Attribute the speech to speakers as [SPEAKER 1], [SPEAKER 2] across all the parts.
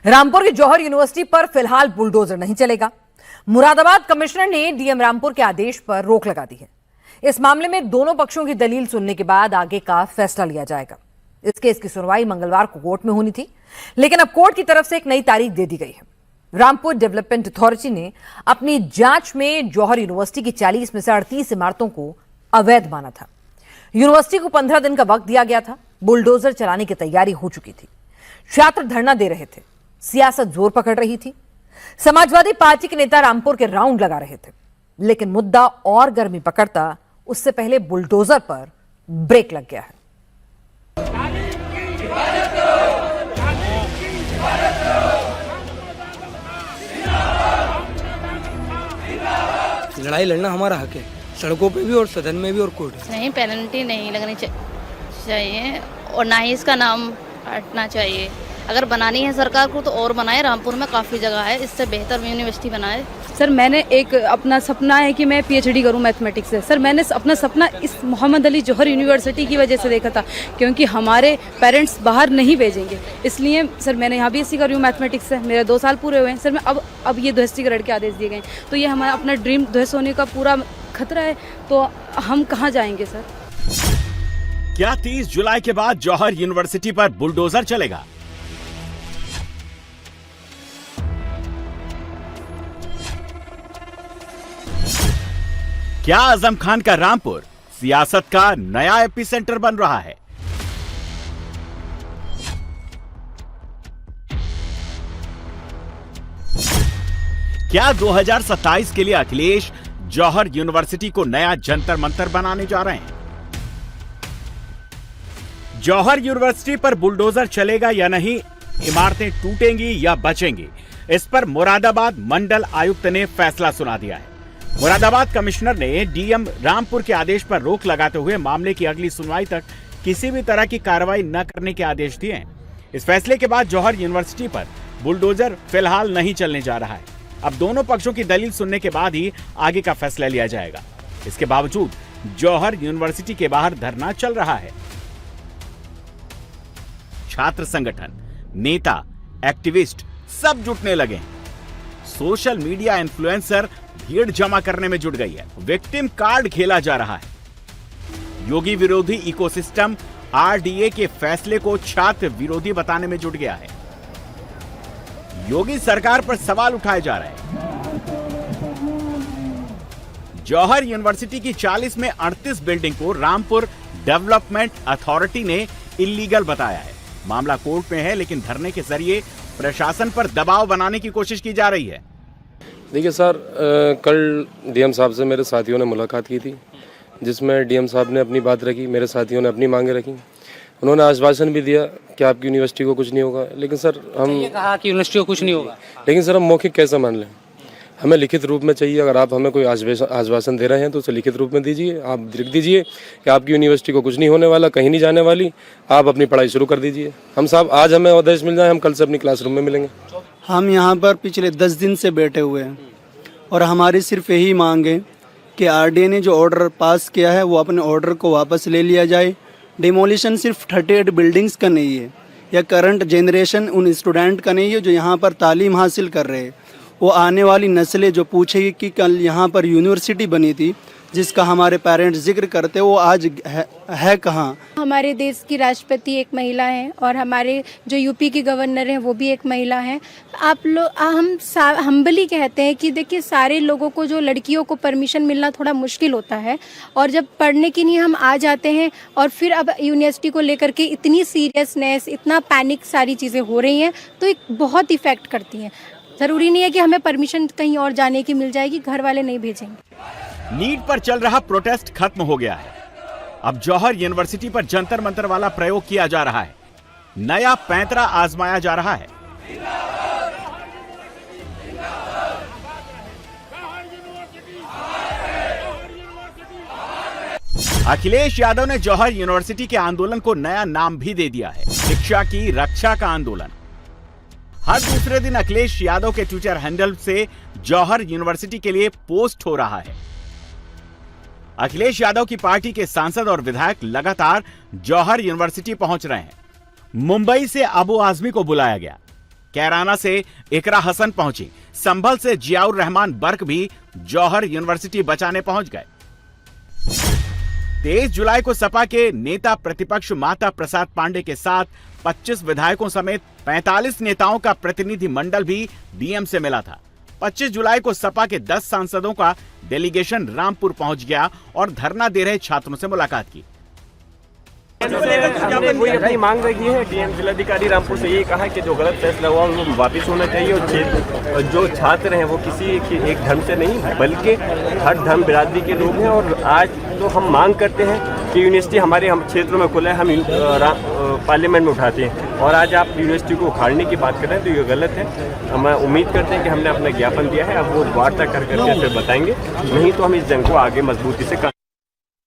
[SPEAKER 1] रामपुर की जौहर यूनिवर्सिटी पर फिलहाल बुलडोजर नहीं चलेगा। मुरादाबाद कमिश्नर ने डीएम रामपुर के आदेश पर रोक लगा दी है। इस मामले में दोनों पक्षों की दलील सुनने के बाद आगे का फैसला लिया जाएगा। इस केस की सुनवाई मंगलवार को कोर्ट में होनी थी, लेकिन अब कोर्ट की तरफ से एक नई तारीख दे दी गई है। रामपुर डेवलपमेंट अथॉरिटी ने अपनी जांच में जौहर यूनिवर्सिटी की 40 में से 38 इमारतों को अवैध माना था। यूनिवर्सिटी को 15 दिन का वक्त दिया गया था। बुलडोजर चलाने की तैयारी हो चुकी थी। छात्र धरना दे रहे थे। सियासत जोर पकड़ रही थी। समाजवादी पार्टी के नेता रामपुर के राउंड लगा रहे थे, लेकिन मुद्दा और गर्मी पकड़ता उससे पहले बुलडोजर पर ब्रेक लग गया है।
[SPEAKER 2] लड़ाई लड़ना हमारा हक है, सड़कों पे भी और सदन में भी और कोर्ट में।
[SPEAKER 3] नहीं, पेनल्टी नहीं लगनी चाहिए और ना ही इसका नाम हटना चाहिए। अगर बनानी है सरकार को तो और बनाए। रामपुर में काफ़ी जगह है, इससे बेहतर यूनिवर्सिटी बनाए।
[SPEAKER 4] सर, मैंने एक अपना सपना है कि मैं पीएचडी करूं मैथमेटिक्स से। सर, मैंने अपना सपना इस मोहम्मद अली जौहर यूनिवर्सिटी की वजह से देखा था, क्योंकि हमारे पेरेंट्स बाहर नहीं भेजेंगे, इसलिए सर मैंने यहाँ बीएससी कर रही हूँ मैथमेटिक्स से। मेरे 2 साल पूरे हुए हैं सर। मैं अब ये ध्वस्तीकरण के आदेश दिए गए, तो ये हमारा अपना ड्रीम ध्वस्त होने का पूरा खतरा है, तो हम कहाँ जाएंगे सर?
[SPEAKER 5] क्या 30 जुलाई के बाद जौहर यूनिवर्सिटी पर बुलडोजर चलेगा? क्या आजम खान का रामपुर सियासत का नया एपिसेंटर बन रहा है? क्या 2027 के लिए अखिलेश जौहर यूनिवर्सिटी को नया जंतर मंतर बनाने जा रहे हैं? जौहर यूनिवर्सिटी पर बुलडोजर चलेगा या नहीं, इमारतें टूटेंगी या बचेंगी, इस पर मुरादाबाद मंडल आयुक्त ने फैसला सुना दिया है। मुरादाबाद कमिश्नर ने डीएम रामपुर के आदेश पर रोक लगाते हुए मामले की अगली सुनवाई तक किसी भी तरह की कार्रवाई न करने के आदेश दिए हैं। इस फैसले के बाद जौहर यूनिवर्सिटी पर बुलडोजर फिलहाल नहीं चलने जा रहा है। अब दोनों पक्षों की दलील सुनने के बाद ही आगे का फैसला लिया जाएगा। इसके बावजूद जौहर यूनिवर्सिटी के बाहर धरना चल रहा है। छात्र संगठन, नेता, एक्टिविस्ट सब जुटने लगे हैं। सोशल मीडिया इन्फ्लुएंसर भीड़ जमा करने में जुट गई है। विक्टिम कार्ड खेला जा रहा है। योगी विरोधी इकोसिस्टम आरडीए के फैसले को छात्र विरोधी बताने में जुट गया है। योगी सरकार पर सवाल उठाए जा रहे हैं। जौहर यूनिवर्सिटी की 40 में 38 बिल्डिंग को रामपुर डेवलपमेंट अथॉरिटी ने इल्लीगल बताया है। मामला कोर्ट में है, लेकिन धरने के जरिए प्रशासन पर दबाव बनाने की कोशिश की जा रही है।
[SPEAKER 6] देखिए सर, कल डीएम साहब से मेरे साथियों ने मुलाकात की थी, जिसमें डीएम साहब ने अपनी बात रखी, मेरे साथियों ने अपनी मांगे रखी। उन्होंने आश्वासन भी दिया कि आपकी यूनिवर्सिटी को कुछ नहीं होगा, लेकिन सर हम
[SPEAKER 2] ये कहा कि यूनिवर्सिटी को कुछ नहीं होगा,
[SPEAKER 6] लेकिन सर हम मौखिक कैसे मान लें? हमें लिखित रूप में चाहिए। अगर आप हमें कोई आश्वासन दे रहे हैं तो उसे लिखित रूप में दीजिए। आप लिख दीजिए कि आपकी यूनिवर्सिटी को कुछ नहीं होने वाला, कहीं नहीं जाने वाली, आप अपनी पढ़ाई शुरू कर दीजिए। हम साहब आज हमें आदेश मिल जाए, हम कल से अपनी क्लासरूम में मिलेंगे।
[SPEAKER 7] हम यहाँ पर पिछले 10 दिन से बैठे हुए हैं और हमारी सिर्फ यही मांग है कि आरडीए ने जो ऑर्डर पास किया है वो अपने ऑर्डर को वापस ले लिया जाए। डिमोलिशन सिर्फ 38 बिल्डिंग्स का नहीं है, या करंट जनरेशन उन स्टूडेंट का नहीं है जो यहाँ पर तालीम हासिल कर रहे हैं। वो आने वाली नस्लें जो पूछेगी कि कल यहाँ पर यूनिवर्सिटी बनी थी जिसका हमारे पेरेंट्स जिक्र करते, वो आज है कहाँ?
[SPEAKER 8] हमारे देश की राष्ट्रपति एक महिला हैं और हमारे जो यूपी की गवर्नर हैं वो भी एक महिला हैं। आप लोग हम हम्बली कहते हैं कि देखिए, सारे लोगों को, जो लड़कियों को परमिशन मिलना थोड़ा मुश्किल होता है, और जब पढ़ने के लिए हम आ जाते हैं और फिर अब यूनिवर्सिटी को लेकर के इतनी सीरियसनेस, इतना पैनिक सारी चीज़ें हो रही हैं, तो एक बहुत इफेक्ट करती हैं। ज़रूरी नहीं है कि हमें परमिशन कहीं और जाने की मिल जाएगी, घर वाले नहीं भेजेंगे।
[SPEAKER 5] नीट पर चल रहा प्रोटेस्ट खत्म हो गया है। अब जौहर यूनिवर्सिटी पर जंतर मंतर वाला प्रयोग किया जा रहा है। नया पैंतरा आजमाया जा रहा है। अखिलेश यादव ने जौहर यूनिवर्सिटी के आंदोलन को नया नाम भी दे दिया है, शिक्षा की रक्षा का आंदोलन। हर दूसरे दिन अखिलेश यादव के ट्विटर हैंडल से जौहर यूनिवर्सिटी के लिए पोस्ट हो रहा है। अखिलेश यादव की पार्टी के सांसद और विधायक लगातार जौहर यूनिवर्सिटी पहुंच रहे हैं। मुंबई से अबू आजमी को बुलाया गया। कैराना से इकरा हसन पहुंची, संभल से जियाउर रहमान बर्क भी जौहर यूनिवर्सिटी बचाने पहुंच गए। 23 जुलाई को सपा के नेता प्रतिपक्ष माता प्रसाद पांडे के साथ 25 विधायकों समेत 45 नेताओं का प्रतिनिधि मंडल भी डीएम से मिला था। 25 जुलाई को सपा के 10 सांसदों का डेलीगेशन रामपुर पहुंच गया और धरना दे रहे छात्रों से मुलाकात की।
[SPEAKER 9] हमने कोई अपनी मांग रखी है। डीएम जिलाधिकारी रामपुर से ये कहा कि जो गलत फैसला हुआ उनको वापस होना चाहिए और जो छात्र हैं वो किसी एक धर्म से नहीं बल्कि हर धर्म बिरादरी के लोग हैं। और आज तो हम मांग करते हैं कि यूनिवर्सिटी हमारे हम क्षेत्रों में खुला है, हम पार्लियामेंट में उठाते हैं और आज आप यूनिवर्सिटी को उखाड़ने की बात कर रहे हैं तो ये गलत है। हम उम्मीद करते हैं कि हमने अपना ज्ञापन दिया है, अब वो वार्ता करके फिर बताएंगे, नहीं तो हम इस जंग को आगे मजबूती से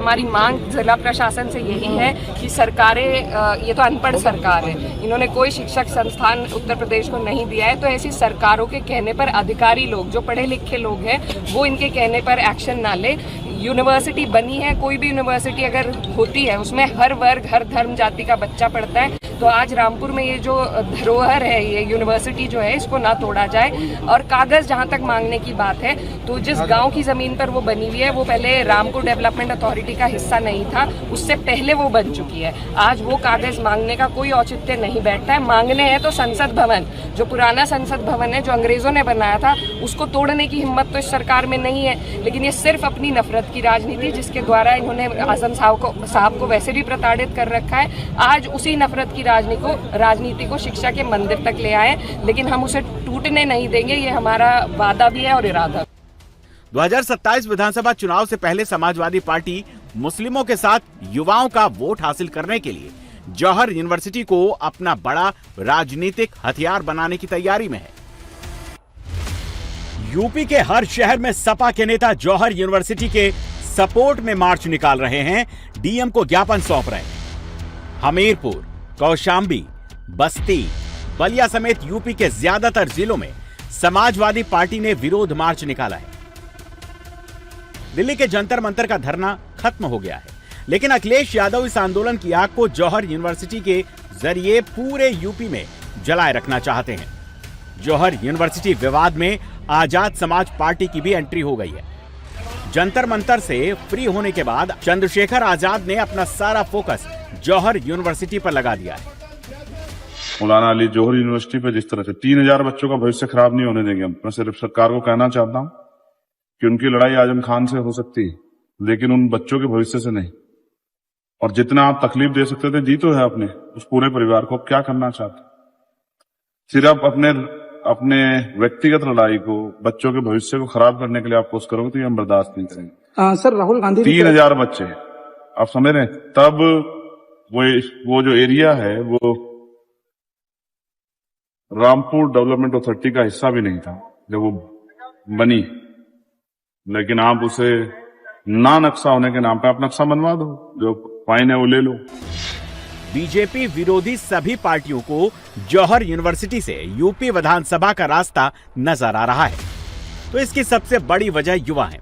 [SPEAKER 10] हमारी मांग जिला प्रशासन से यही है कि सरकारें, ये तो अनपढ़ सरकार है, इन्होंने कोई शिक्षक संस्थान उत्तर प्रदेश को नहीं दिया है, तो ऐसी सरकारों के कहने पर अधिकारी लोग जो पढ़े लिखे लोग हैं वो इनके कहने पर एक्शन ना ले। यूनिवर्सिटी बनी है, कोई भी यूनिवर्सिटी अगर होती है उसमें हर वर्ग हर धर्म जाति का बच्चा पढ़ता है, तो आज रामपुर में ये जो धरोहर है, ये यूनिवर्सिटी जो है, इसको ना तोड़ा जाए। और कागज जहाँ तक मांगने की बात है तो जिस गांव की जमीन पर वो बनी हुई है वो पहले रामपुर डेवलपमेंट अथॉरिटी का हिस्सा नहीं था, उससे पहले वो बन चुकी है। आज वो कागज मांगने का कोई औचित्य नहीं बैठता है। मांगने हैं तो संसद भवन, जो पुराना संसद भवन है जो अंग्रेजों ने बनाया था, उसको तोड़ने की हिम्मत तो इस सरकार में नहीं है। लेकिन ये सिर्फ अपनी नफरत की राजनीति, जिसके द्वारा इन्होंने आजम साहब को वैसे भी प्रताड़ित कर रखा है, आज उसी नफरत की राजनीति को शिक्षा के मंदिर तक ले आए, लेकिन हम उसे टूटने नहीं देंगे। ये हमारा वादा भी है और इरादा।
[SPEAKER 5] 2027 विधानसभा चुनाव से पहले समाजवादी पार्टी मुस्लिमों के साथ युवाओं का वोट हासिल करने के लिए जौहर यूनिवर्सिटी को अपना बड़ा राजनीतिक हथियार बनाने की तैयारी में है। यूपी के हर शहर में सपा के नेता जौहर यूनिवर्सिटी के सपोर्ट में मार्च निकाल रहे हैं, डीएम को ज्ञापन सौंप रहे हैं। हमीरपुर, कौशाम्बी, बस्ती, बलिया समेत यूपी के ज्यादातर जिलों में समाजवादी पार्टी ने विरोध मार्च निकाला है। दिल्ली के जंतर मंतर का धरना खत्म हो गया है, लेकिन अखिलेश यादव इस आंदोलन की आग को जौहर यूनिवर्सिटी के जरिए पूरे यूपी में जलाए रखना चाहते हैं। जौहर यूनिवर्सिटी विवाद में आजाद समाज पार्टी की भी एंट्री हो गई है। जंतर मंतर से फ्री होने के बाद चंद्रशेखर आजाद ने अपना सारा फोकस जौहर यूनिवर्सिटी पर लगा दिया है।
[SPEAKER 11] मौलाना अली जौहर यूनिवर्सिटी पे जिस तरह से 3000 बच्चों का भविष्य खराब नहीं होने देंगे। मैं सिर्फ सरकार को कहना चाहता हूं कि उनकी लड़ाई आजम खान से हो सकती है, लेकिन उन बच्चों के भविष्य से नहीं। और जितना आप तकलीफ दे सकते थे, जी तो है अपने उस पूरे परिवार को, क्या करना चाहते? सिर्फ अपने व्यक्तिगत लड़ाई को, बच्चों के भविष्य को खराब करने के लिए आप कोशिश करोगे तो ये हम बर्दाश्त नहीं करेंगे।
[SPEAKER 12] सर, राहुल गांधी
[SPEAKER 11] 3000 बच्चे आप समझ रहे हैं, तब वो जो एरिया है वो रामपुर डेवलपमेंट अथॉरिटी का हिस्सा भी नहीं था जब वो बनी, लेकिन आप उसे ना नक्शा होने के नाम पे आप नक्शा बनवा दो, जो फाइन है वो ले लो।
[SPEAKER 5] बीजेपी विरोधी सभी पार्टियों को जौहर यूनिवर्सिटी से यूपी विधानसभा का रास्ता नजर आ रहा है, तो इसकी सबसे बड़ी वजह युवा है।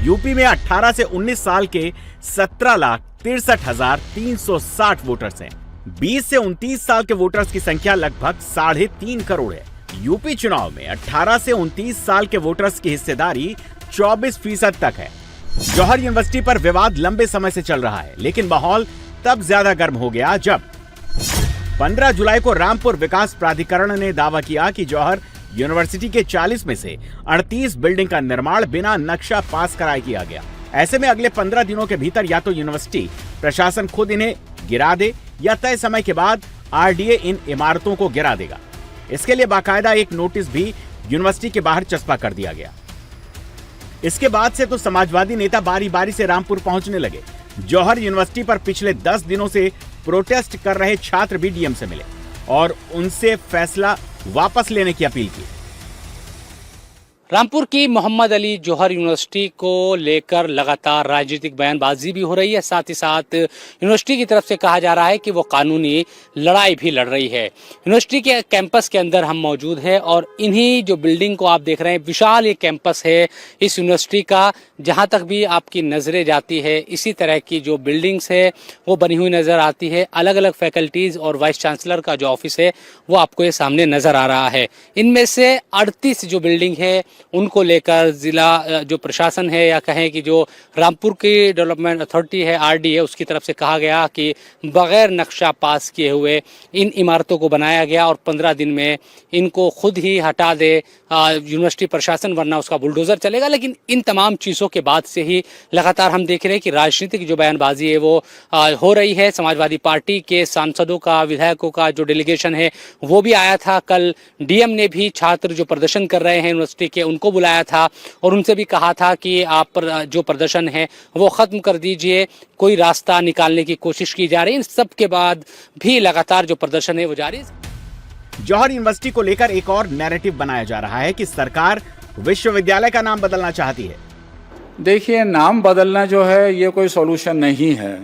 [SPEAKER 5] यूपी में 18 से 19 साल के 17,63,360 वोटर्स हैं। 20 से 29 साल के वोटर्स की संख्या लगभग 3.5 करोड़ है। यूपी चुनाव में 18 से 29 साल के वोटर्स की हिस्सेदारी 24% तक है। जौहर यूनिवर्सिटी पर विवाद लंबे समय से चल रहा है, लेकिन माहौल तब ज्यादा गर्म हो गया जब 15 जुलाई को रामपुर विकास प्राधिकरण ने दावा किया कि जौहर यूनिवर्सिटी के 40 में से 38 बिल्डिंग का निर्माण बिना नक्शा पास कराए किया गया। ऐसे में अगले 15 दिनों के भीतर या तो यूनिवर्सिटी प्रशासन खुद इन्हें गिरा दे या तय समय के बाद आरडीए इन इमारतों को गिरा देगा। इसके लिए बाकायदा एक नोटिस भी यूनिवर्सिटी के बाहर चस्पा कर दिया गया। इसके बाद से तो समाजवादी नेता बारी बारी से रामपुर पहुंचने लगे। जौहर यूनिवर्सिटी पर पिछले 10 दिनों से प्रोटेस्ट कर रहे छात्र भी डीएम से मिले और उनसे फैसला वापस लेने की अपील की।
[SPEAKER 12] रामपुर की मोहम्मद अली जौहर यूनिवर्सिटी को लेकर लगातार राजनीतिक बयानबाजी भी हो रही है। साथ ही साथ यूनिवर्सिटी की तरफ से कहा जा रहा है कि वो कानूनी लड़ाई भी लड़ रही है। यूनिवर्सिटी के कैंपस के अंदर हम मौजूद हैं और इन्हीं जो बिल्डिंग को आप देख रहे हैं, विशाल ये कैंपस है इस यूनिवर्सिटी का। जहाँ तक भी आपकी नज़रें जाती है इसी तरह की जो बिल्डिंग्स है वो बनी हुई नज़र आती है। अलग अलग फैकल्टीज़ और वाइस चांसलर का जो ऑफिस है वो आपको ये सामने नज़र आ रहा है। इनमें से 38 जो बिल्डिंग है उनको लेकर ज़िला जो प्रशासन है या कहें कि जो रामपुर की डेवलपमेंट अथॉरिटी है RD है उसकी तरफ से कहा गया कि बग़ैर नक्शा पास किए हुए इन इमारतों को बनाया गया और 15 दिन में इनको खुद ही हटा दे यूनिवर्सिटी प्रशासन, वरना उसका बुलडोज़र चलेगा। लेकिन इन तमाम चीज़ों के बाद से ही लगातार हम देख रहे हैं कि राजनीतिक जो बयानबाजी है वो हो रही है। समाजवादी पार्टी के सांसदों का, विधायकों का जो डेलीगेशन है वो भी आया था। कल DM ने भी छात्र जो प्रदर्शन कर रहे हैं यूनिवर्सिटी के उनको बुलाया था और उनसे भी कहा था कि आप जो प्रदर्शन है वो ख़त्म कर दीजिए, कोई रास्ता निकालने की कोशिश की जा रही है। इन सब के बाद भी लगातार जो प्रदर्शन है वो जारी है।
[SPEAKER 5] जौहर यूनिवर्सिटी को लेकर एक और नैरेटिव बनाया जा रहा है कि सरकार विश्वविद्यालय का नाम बदलना चाहती है।
[SPEAKER 13] देखिए, नाम बदलना जो है ये कोई सॉल्यूशन नहीं है,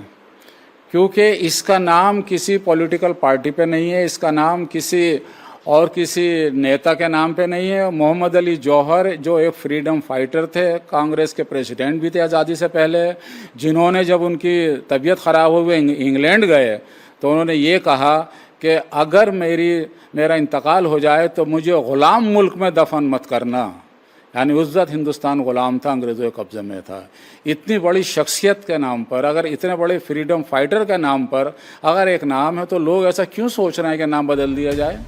[SPEAKER 13] क्योंकि इसका नाम किसी पॉलिटिकल पार्टी पे नहीं है, इसका नाम किसी नेता के नाम पे नहीं है। मोहम्मद अली जौहर जो एक फ्रीडम फाइटर थे, कांग्रेस के प्रेसिडेंट भी थे आज़ादी से पहले, जिन्होंने जब उनकी तबीयत ख़राब हुई इंग्लैंड गए तो उन्होंने ये कहा कि अगर मेरा इंतकाल हो जाए तो मुझे ग़ुलाम मुल्क में दफन मत करना। यानी उस वक्त हिंदुस्तान ग़ुलाम था, अंग्रेज़ों के कब्ज़े में था। इतनी बड़ी शख्सियत के नाम पर, अगर इतने बड़े फ्रीडम फाइटर के नाम पर अगर एक नाम है तो लोग ऐसा क्यों सोच रहे हैं कि नाम बदल दिया जाए।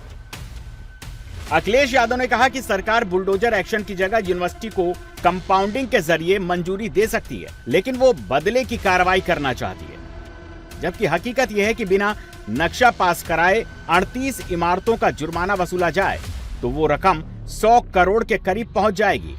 [SPEAKER 5] अखिलेश यादव ने कहा कि सरकार बुलडोजर एक्शन की जगह यूनिवर्सिटी को कंपाउंडिंग के जरिए मंजूरी दे सकती है, लेकिन वो बदले की कार्रवाई करना चाहती है। जबकि हकीकत यह है कि बिना नक्शा पास कराए 38 इमारतों का जुर्माना वसूला जाए तो वो रकम 100 करोड़ के करीब पहुंच जाएगी।